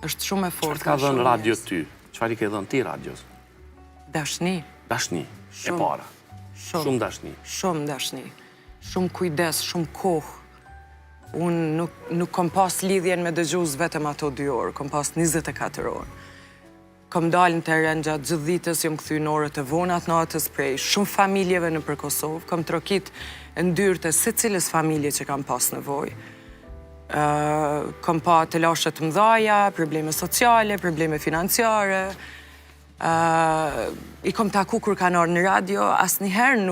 është shumë e fortë. Çfarë ka dhënë radio ty? Çfarë i ke dhënë ti radios? Dashni. Dashni, e para. Shumë dashni. Shumë dashni. Shumë kujdes, shumë kohë. Unë nuk kom pas lidhjen me dëgjues vetëm ato 2 orë, kom pas 24 orë. Kom dalë në teren gjatë gjithë ditës, jom këthy në orët e vonat natës prej shumë familjeve në për Kosovë, kom trokit ndyrë të se cilës familje që kam pas nevojë. Kom pa të lashet mdhaja, probleme sociale, probleme financiare. I kom taku kur kanë orë në radio, asniherë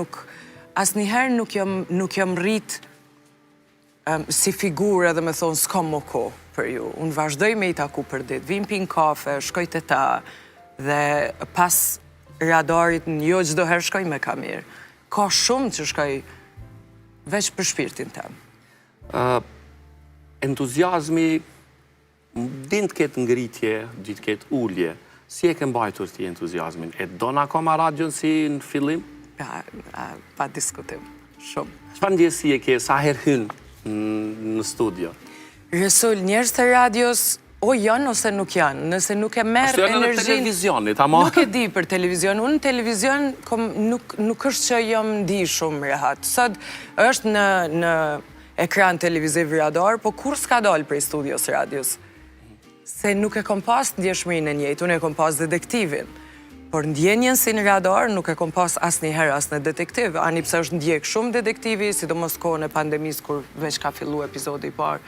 nuk jam rrit si figurë edhe me thonë s'kom më ko për ju. Unë vazhdoj me i taku për ditë, vim pin kafe, shkoj të ta, dhe pas radarit në jo gjdo herë shkoj me kamerë. Ka shumë që shkoj veç për shpirtin tem. Entuziazmi, din të ketë ngritje, din të ketë ullje. Si e ke mbajtur ti entuziazmin? E do në akoma radion si në fillim? Pa diskutim, shumë. Çfarë ndjesi e ke sa herë hynë në studio? Resul, njerëz të radios o janë ose nuk janë, nëse nuk e merë energjin... televizionit, ama... Nuk e di për televizion, unë në televizion nuk është që jam ndi shumë rehat. Sot është në ekran televiziv radar, po kur s'ka dalë prej studios radios? Se nuk e kom pas ndjeshmërinë e njëjtë, unë e kom pas detektivin. Por ndjenjen si në radar nuk e kom pas as një herë as në detektiv. Ani pse është ndjek shumë detektivi, sidomos kohën e pandemisë kur veç ka fillu epizodi i parë.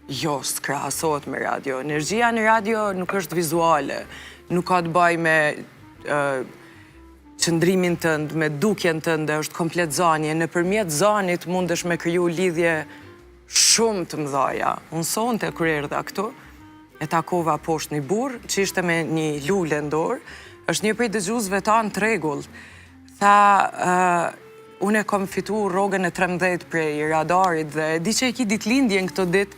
Jo, s'krahasohet me radio. Energjia në radio nuk është vizuale. Nuk ka të baj me qëndrimin tënd, me dukjen tënd, është komplet zanje. Nëpërmjet zanit mundesh me kriju lidhje shumë të mëdhaja. Unë sonte kur erdha këtu, e takova poshtë një burr që ishte me një lule në dorë, është një prej dëgjuesve tanë të rregull. Tha, unë e kom fitu rrogën e 13 prej radarit dhe di që e ki ditëlindjen këto ditë,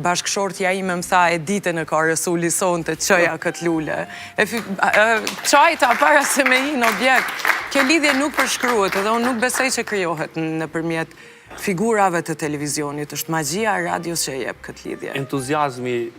bashkëshortja ime më tha e ditën e ka Resuli sonte çoja këtë lule. Çajta para se me hi në objekt. Kjo lidhje nuk përshkruhet edhe unë nuk besoj që krijohet nëpërmjet figurave të televizionit. Është magjia e radios që e jep këtë lidhje. Entuziazmi